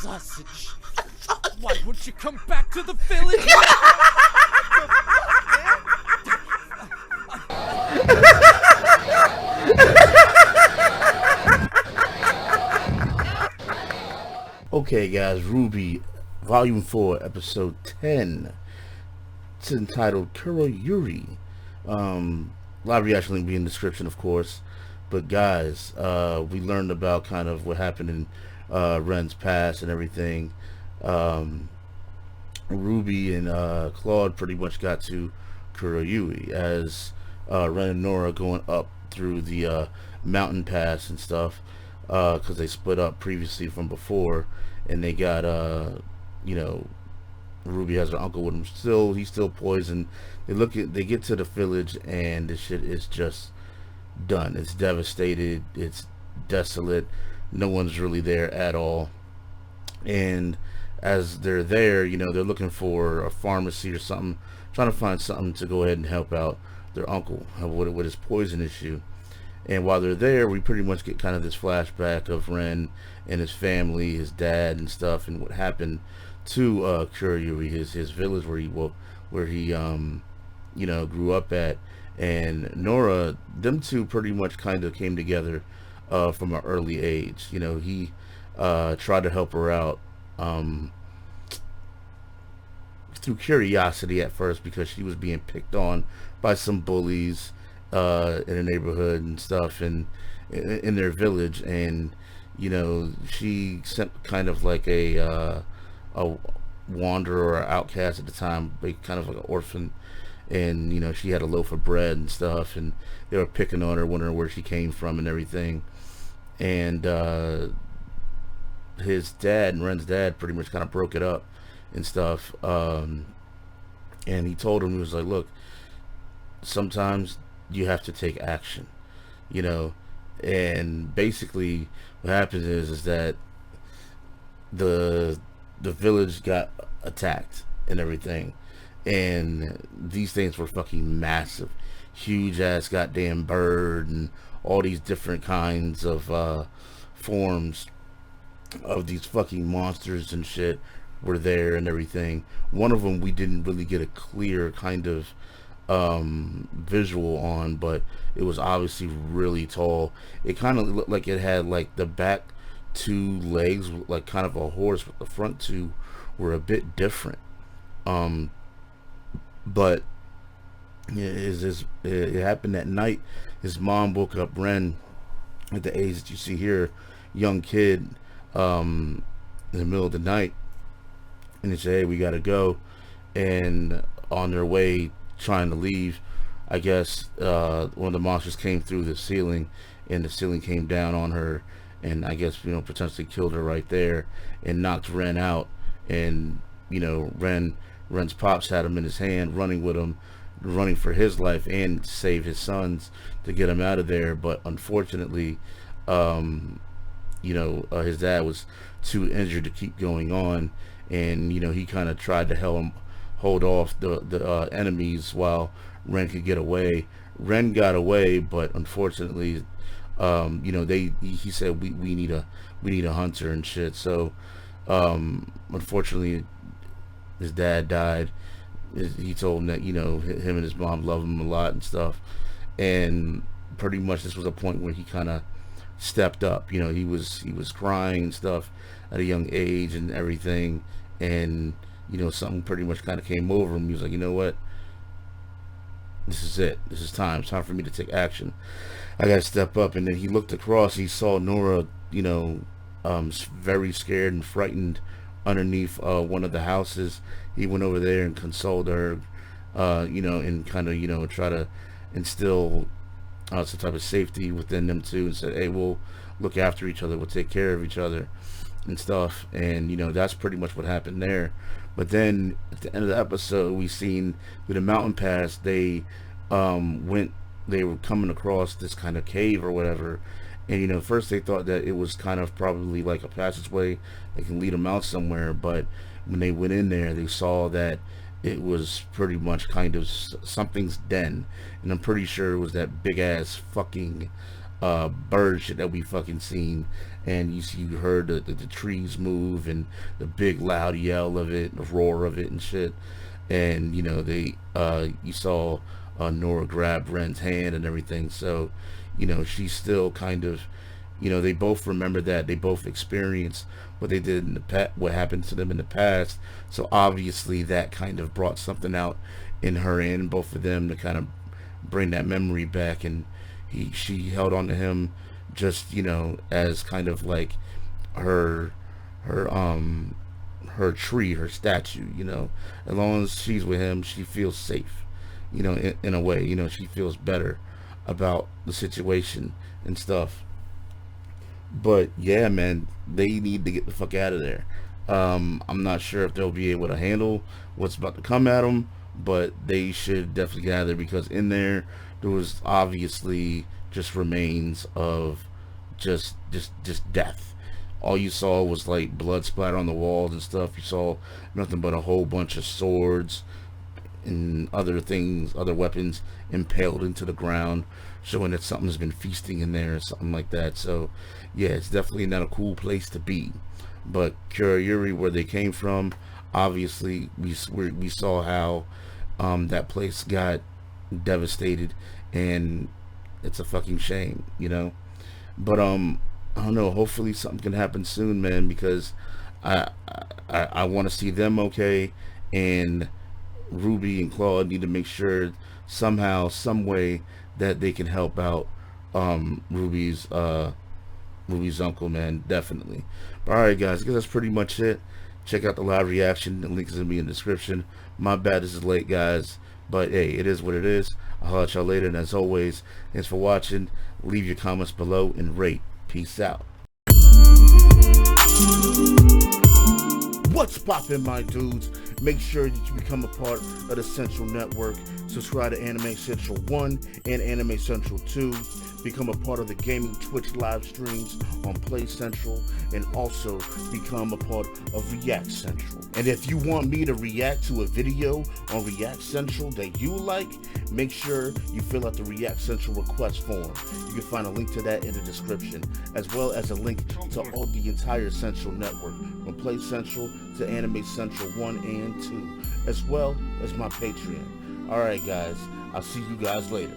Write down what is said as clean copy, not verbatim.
Sausage. Why won't you come back to the village? Okay, guys, RWBY, Volume 4, Episode 10. It's entitled Kuroyuri. A lot of reaction link will be in the description, of course. But guys, we learned about kind of what happened in Ren's past and everything. RWBY and Claude pretty much got to Kuroyuri as Ren and Nora going up through the mountain pass and stuff, because they split up previously from before, and they got you know, RWBY has her uncle with him. He's still poisoned. They get to the village, and this shit is just done. It's devastated. It's desolate. No one's really there at all. And as they're there, you know, they're looking for a pharmacy or something, trying to find something to go ahead and help out their uncle with his poison issue. And while they're there, we pretty much get kind of this flashback of Ren and his family, his dad and stuff, and what happened to Kuroyuri, his village where he you know, grew up at. And Nora, them two pretty much kind of came together from an early age. You know, he tried to help her out through curiosity at first, because she was being picked on by some bullies in the neighborhood and stuff, and in their village. And you know, she sent kind of like a wanderer or outcast at the time, but kind of like an orphan. And you know, she had a loaf of bread and stuff, and they were picking on her, wondering where she came from and everything. And his dad and Ren's dad pretty much kind of broke it up and stuff. And he told him, he was like, look, sometimes you have to take action, you know. And basically what happens is that the village got attacked and everything, and these things were fucking massive, huge ass goddamn bird, and all these different kinds of forms of these fucking monsters and shit were there and everything. One of them we didn't really get a clear kind of visual on, but it was obviously really tall. It kind of looked like it had like the back two legs like kind of a horse, but the front two were a bit different. But it happened at night. His mom woke up Ren at the age that you see here, young kid, in the middle of the night, and they said, hey, we gotta go. And on their way trying to leave, I guess one of the monsters came through the ceiling, and the ceiling came down on her, and I guess, you know, potentially killed her right there and knocked Ren out. And you know, Ren's pops had him in his hand, running with him, running for his life and to save his sons, to get him out of there. But unfortunately, you know, his dad was too injured to keep going on, and you know, he kind of tried to hold off the enemies while Ren could get away. Ren got away, but unfortunately, you know, he said we need a hunter and shit. So unfortunately, his dad died. He told him that, you know, him and his mom love him a lot and stuff. And pretty much this was a point where he kind of stepped up. You know, he was crying and stuff at a young age and everything. And you know, something pretty much kind of came over him. He was like, you know what? This is it. This is time. It's time for me to take action. I gotta step up. And then he looked across. He saw Nora, you know, very scared and frightened underneath one of the houses. He went over there and consoled her, you know, and kind of, you know, try to instill some type of safety within them too, and said, hey, we'll look after each other, we'll take care of each other and stuff. And you know, that's pretty much what happened there. But then at the end of the episode, we seen with the mountain pass, they were coming across this kind of cave or whatever. And you know, first they thought that it was kind of probably like a passageway that can lead them out somewhere, but when they went in there, they saw that it was pretty much kind of something's den. And I'm pretty sure it was that big ass fucking bird shit that we fucking seen, and you heard the trees move and the big loud yell of it, the roar of it and shit, and you know you saw Nora grab Ren's hand and everything, so you know she's still kind of, you know, they both remember that, they both experienced what they did in the what happened to them in the past, so obviously that kind of brought something out in her and both of them to kind of bring that memory back, and she held on to him just, you know, as kind of like her her tree, her statue, you know. As long as she's with him, she feels safe, you know, in a way, you know, she feels better about the situation and stuff. But yeah, man, they need to get the fuck out of there. I'm not sure if they'll be able to handle what's about to come at them, but they should definitely get out of there, because in there was obviously just remains of just death. All you saw was like blood splatter on the walls and stuff. You saw nothing but a whole bunch of swords and other things, other weapons impaled into the ground, showing that something's been feasting in there or something like that. So yeah, it's definitely not a cool place to be. But Kurayuri, where they came from, obviously we saw how that place got devastated, and it's a fucking shame, you know. But I don't know, hopefully something can happen soon, man, because I want to see them okay, and Ruby and Claude need to make sure somehow, some way, that they can help out Ruby's uncle, man, definitely. But alright guys, I guess that's pretty much it. Check out the live reaction, the link is gonna be in the description. My bad, this is late, guys, but hey, it is what it is. I'll holler at y'all later, and as always, thanks for watching. Leave your comments below and rate. Peace out. What's poppin', my dudes? Make sure that you become a part of the Central Network. Subscribe to Anime Central 1 and Anime Central 2. Become a part of the gaming Twitch live streams on Play Central, and also become a part of React Central. And if you want me to react to a video on React Central that you like, make sure you fill out the React Central request form. You can find a link to that in the description, as well as a link to all the entire Central Network, from Play Central to Anime Central 1 and 2, as well as my Patreon. Alright guys, I'll see you guys later.